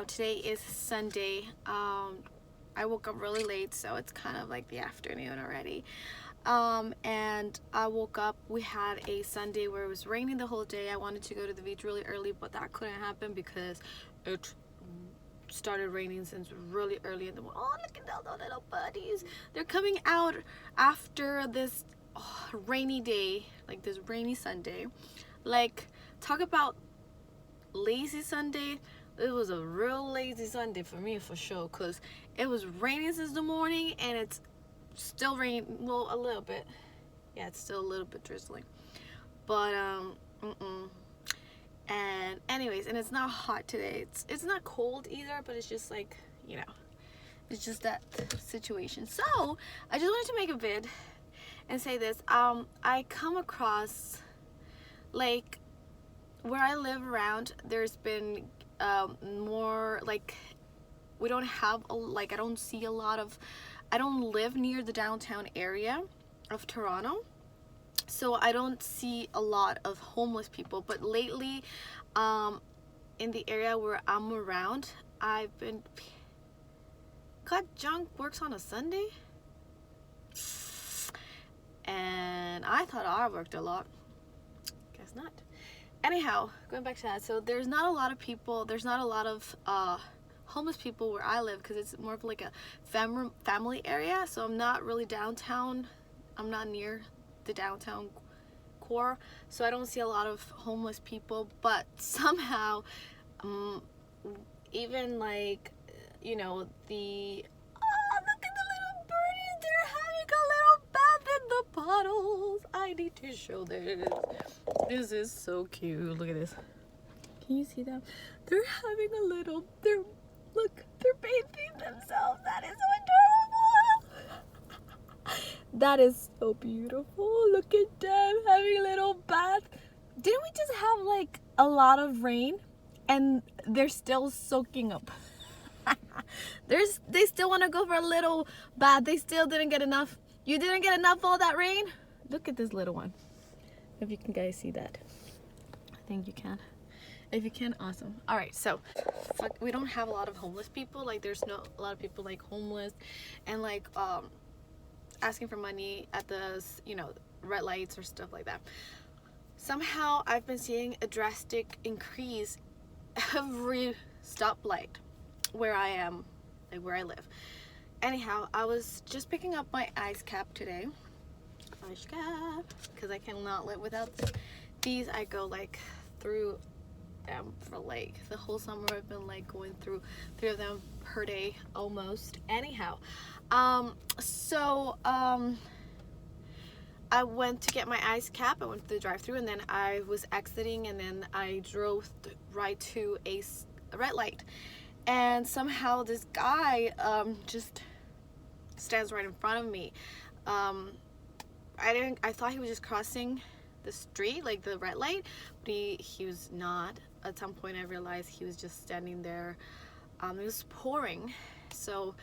Today is Sunday. I woke up really late, so it's kind of like the afternoon already. And I woke up. We had a Sunday where it was raining the whole day. I wanted to go to the beach really early, but that couldn't happen because it started raining since really early in the morning. Oh, look at all the little buddies. They're coming out after this rainy day, like this rainy Sunday. Like, talk about lazy Sunday. It was a real lazy Sunday for me, for sure, because it was raining since the morning and it's still raining. Well, a little bit. Yeah, it's still a little bit drizzling, but and anyways, and it's not hot today. It's not cold either, but it's just like, it's just that situation. So I just wanted to make a vid and say this. I come across, like, where I live around, there's been more, like, we don't have I don't see a lot of, I don't live near the downtown area of Toronto, so I don't see a lot of homeless people. But lately, in the area where I'm around, I've been, God, junk works on a Sunday, and I thought I worked a lot. Guess not. Anyhow, going back to that, so there's not a lot of people, there's not a lot of homeless people where I live, because it's more of like a family area. So I'm not really downtown, I'm not near the downtown core, so I don't see a lot of homeless people. But somehow, even like, the, oh, look at the little birdies, they're having a little bath in the puddles. I need to show this. This is so cute. Look at this. Can you see them? They're having a little, they're bathing themselves. That is so adorable. That is so beautiful. Look at them having a little bath. Didn't we just have like a lot of rain and they're still soaking up? They still want to go for a little bath. They still didn't get enough. You didn't get enough of all that rain? Look at this little one. If you can guys see that. I think you can. If you can, awesome. All right, so we don't have a lot of homeless people. Like, there's not a lot of people like homeless and like asking for money at the red lights or stuff like that. Somehow I've been seeing a drastic increase every stoplight where I am, like where I live. Anyhow, I was just picking up my ice cap today. Ice cap, because I cannot live without these. I go like through them for like the whole summer. I've been like going through 3 of them per day almost. Anyhow, I went to get my ice cap. I went to the drive-thru, and then I was exiting, and then I drove right to a red light, and somehow this guy just stands right in front of me. I thought he was just crossing the street, like the red light, but he was not. At some point I realized he was just standing there. It was pouring, so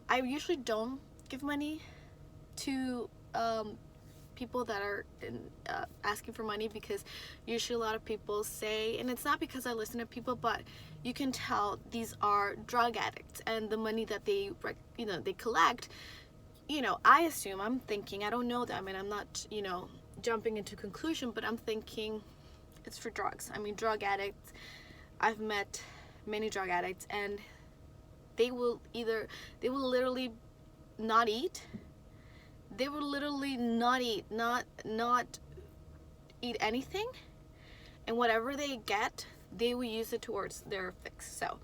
I usually don't give money to people that are asking for money, because usually a lot of people say, and it's not because I listen to people, but you can tell these are drug addicts, and the money that they collect, I assume, I'm thinking, I don't know them, and I'm not jumping into conclusion, but I'm thinking it's for drugs. I mean, drug addicts, I've met many drug addicts, and they will literally not eat. They will literally not eat, not eat anything, and whatever they get, they will use it towards their fix. So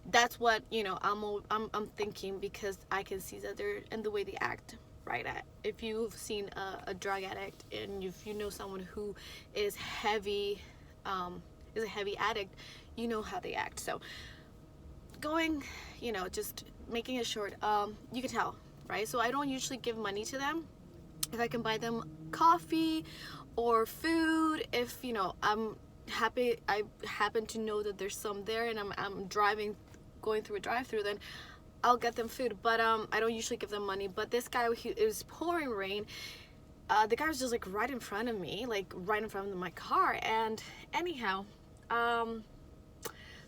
that's what I'm thinking, because I can see that they're, and the way they act, right? If you've seen a drug addict, and if you know someone who is a heavy addict, you know how they act. So going, just making it short, you can tell, right? So I don't usually give money to them. If I can buy them coffee or food, if I'm happy, I happen to know that there's some there, and I'm going through a drive-through, then I'll get them food. But I don't usually give them money. But this guy, it was pouring rain. The guy was just like right in front of me, like right in front of my car. And anyhow,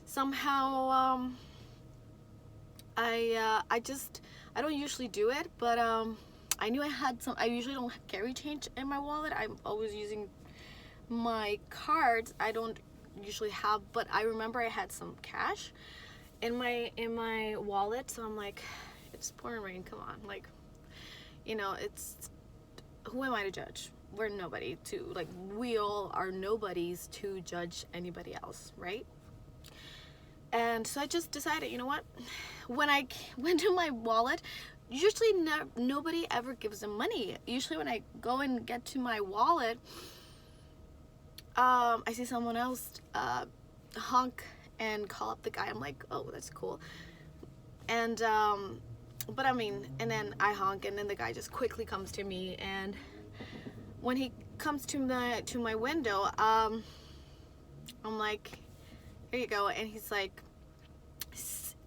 somehow I don't usually do it, but I knew I had some. I usually don't carry change in my wallet. I'm always using my cards. I don't usually have, but I remember I had some cash in my wallet. So I'm like, it's pouring rain. Come on, like, it's, who am I to judge? We're nobody to, like, we all are nobodies to judge anybody else, right? And so I just decided, you know what? When I went to my wallet, usually nobody ever gives them money. Usually when I go and get to my wallet, I see someone else honk and call up the guy. I'm like, oh, that's cool. And but I mean, and then I honk, and then the guy just quickly comes to me, and when he comes to my window, I'm like, here you go. And he's like,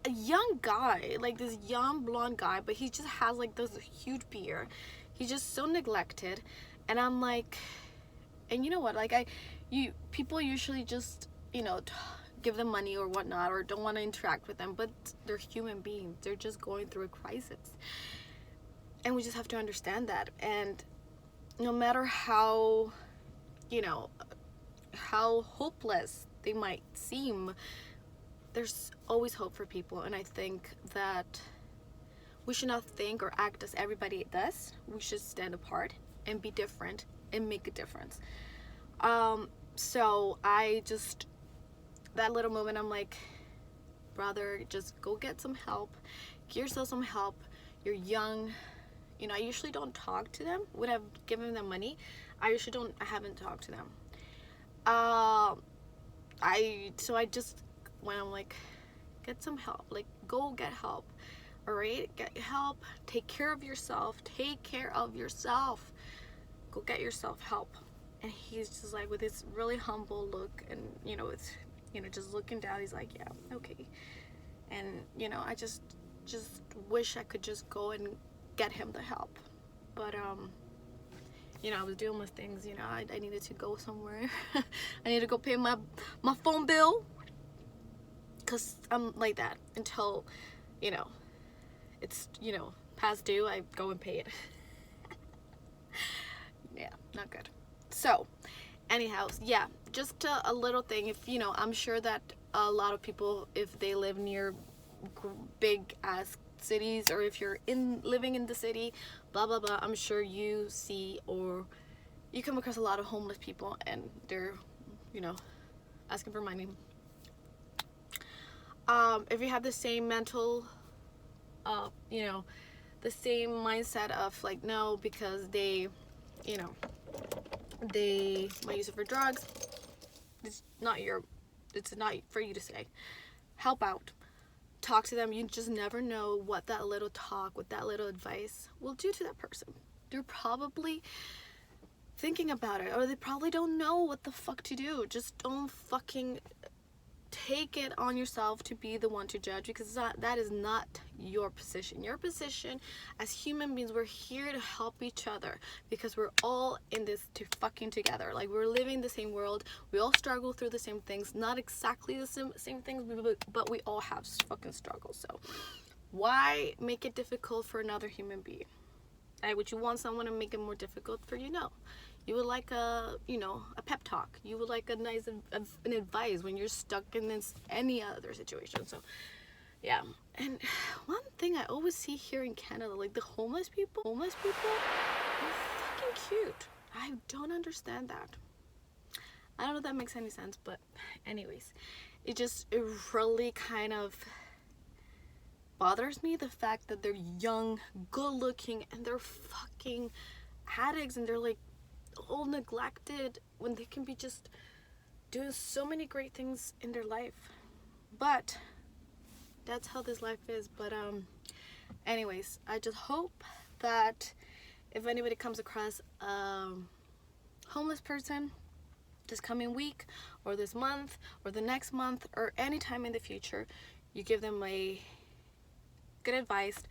a young guy, like this young blonde guy, but he just has like this huge beard. He's just so neglected. And I'm like, and you know what, like, people usually just, give them money or whatnot, or don't want to interact with them, but they're human beings. They're just going through a crisis, and we just have to understand that. And no matter how how hopeless they might seem, there's always hope for people. And I think that we should not think or act as everybody does. We should stand apart and be different and make a difference. So I just, that little moment, I'm like, brother, just go get some help. Get yourself some help. You're young. I usually don't talk to them when I've given them money. I haven't talked to them. So I just, when I'm like, get some help, like, go get help. All right, get help. Take care of yourself. Go get yourself help. And he's just like, with this really humble look, and it's just looking down. He's like, yeah, okay. And I just wish I could just go and get him the help, but I was doing my things. I needed to go somewhere. I need to go pay my phone bill, because I'm like that until it's past due. I go and pay it. Yeah, not good. So anyhow, yeah, just a little thing. If I'm sure that a lot of people, if they live near big ass cities, or if you're living in the city, blah blah blah, I'm sure you see or you come across a lot of homeless people, and they're asking for money. If you have the same mental the same mindset of like, no, because they might use it for drugs, it's not for you to say. Help out. Talk to them. You just never know what that little talk, what that little advice will do to that person. They're probably thinking about it, or they probably don't know what the fuck to do. Just don't fucking take it on yourself to be the one to judge, because that is not your position. Your position as human beings, we're here to help each other, because we're all in this fucking together. Like, we're living the same world. We all struggle through the same things, not exactly the same things, but we all have fucking struggles. So why make it difficult for another human being? Would you want someone to make it more difficult for you? No. You would like a pep talk. You would like a nice an advice when you're stuck in any other situation. So, yeah. And one thing I always see here in Canada, like the homeless people are fucking cute. I don't understand that. I don't know if that makes any sense, but anyways, it really kind of bothers me, the fact that they're young, good looking, and they're fucking addicts, and they're like all neglected, when they can be just doing so many great things in their life. But that's how this life is. But anyways, I just hope that if anybody comes across a homeless person this coming week, or this month, or the next month, or any time in the future, you give them a good advice.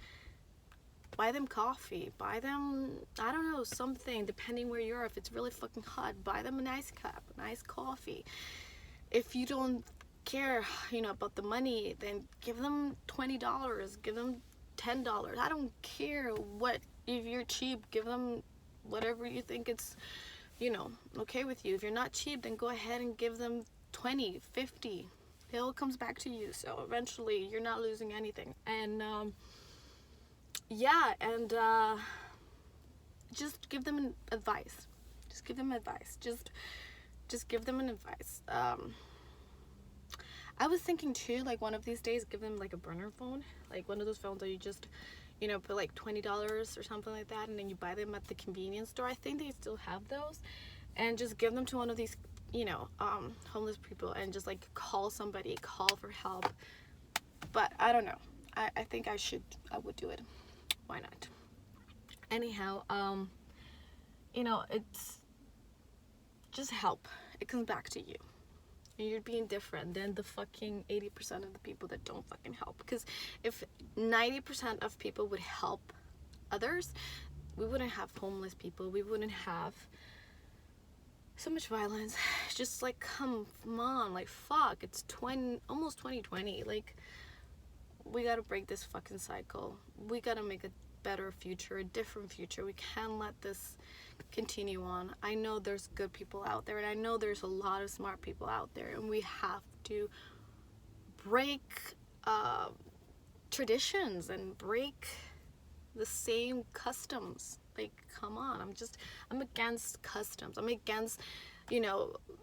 Buy them coffee, buy them, I don't know, something, depending where you are. If it's really fucking hot, buy them a nice cup, a nice coffee. If you don't care, about the money, then give them $20, give them $10. I don't care what, if you're cheap, give them whatever you think it's, okay with you. If you're not cheap, then go ahead and give them 20, 50. It all comes back to you. So eventually you're not losing anything. And just give them advice. Just give them advice. Just give them an advice. I was thinking too, like one of these days, give them like a burner phone, like one of those phones that you just, put like $20 or something like that, and then you buy them at the convenience store. I think they still have those, and just give them to one of these, homeless people, and just like call somebody, call for help. But I don't know. I think I would do it. Why not? Anyhow, it's just help. It comes back to you. You're being different than the fucking 80% of the people that don't fucking help. Because if 90% of people would help others, we wouldn't have homeless people. We wouldn't have so much violence. Just like, come on, like, fuck. It's almost 2020. Like, we gotta break this fucking cycle. We gotta make a better future, a different future. We can't let this continue on. I know there's good people out there, and I know there's a lot of smart people out there, and we have to break traditions and break the same customs. Like, come on. I'm against customs. I'm against,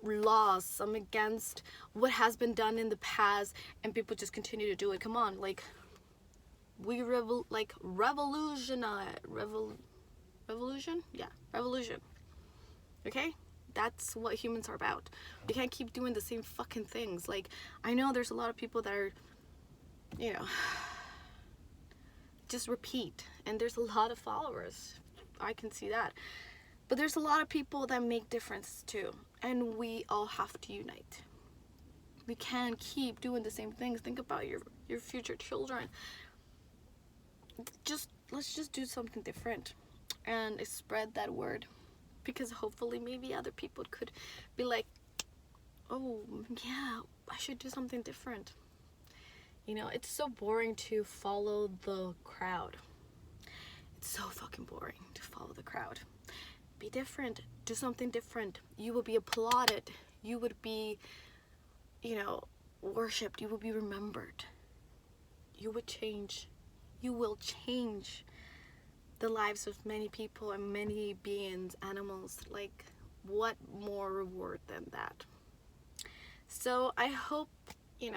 laws. I'm against what has been done in the past, and people just continue to do it. Come on, like, revolution. Yeah, revolution. Okay? That's what humans are about. We can't keep doing the same fucking things. Like, I know there's a lot of people that are, just repeat. And there's a lot of followers. I can see that. But there's a lot of people that make difference too. And we all have to unite. We can't keep doing the same things. Think about your future children. Let's just do something different and spread that word, because hopefully maybe other people could be like, oh yeah, I should do something different. It's so boring to follow the crowd. It's so fucking boring to follow the crowd. Be different. Do something different. You will be applauded. You would be, worshipped. You will be remembered. You would change. You will change the lives of many people and many beings, animals. Like, what more reward than that? So I hope, you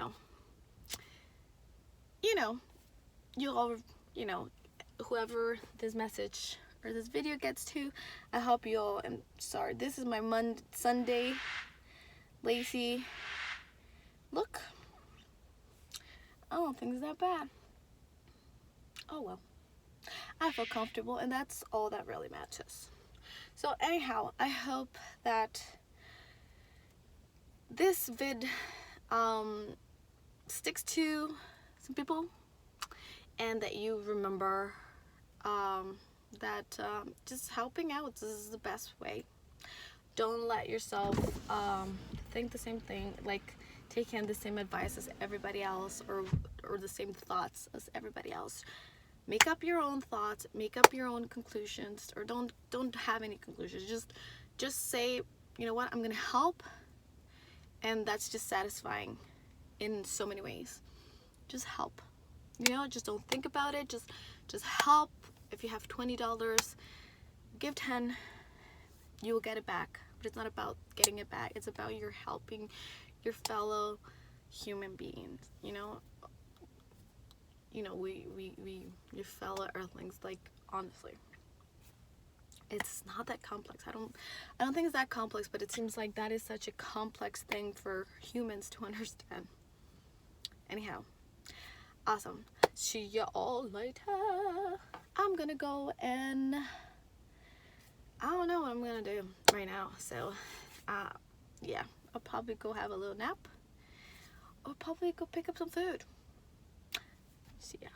all, whoever this message or this video gets to, I hope you all, and sorry, this is my Sunday lazy look. I don't think it's that bad. Oh well, I feel comfortable, and that's all that really matters. So anyhow, I hope that this vid sticks to some people, and that you remember that just helping out, this is the best way. Don't let yourself think the same thing, like take in the same advice as everybody else, or the same thoughts as everybody else. Make up your own thoughts, make up your own conclusions, or don't have any conclusions. Just say, you know what, I'm gonna help, and that's just satisfying in so many ways. Just help. Just don't think about it. Just help. If you have $20, give 10. You will get it back. But it's not about getting it back. It's about you're helping your fellow human beings. We your fellow earthlings. Like, honestly, it's not that complex. I don't think it's that complex, but it seems like that is such a complex thing for humans to understand. Anyhow, awesome. See ya all later. I'm gonna go, and I don't know what I'm gonna do right now. So, yeah, I'll probably go have a little nap, or probably go pick up some food. See ya.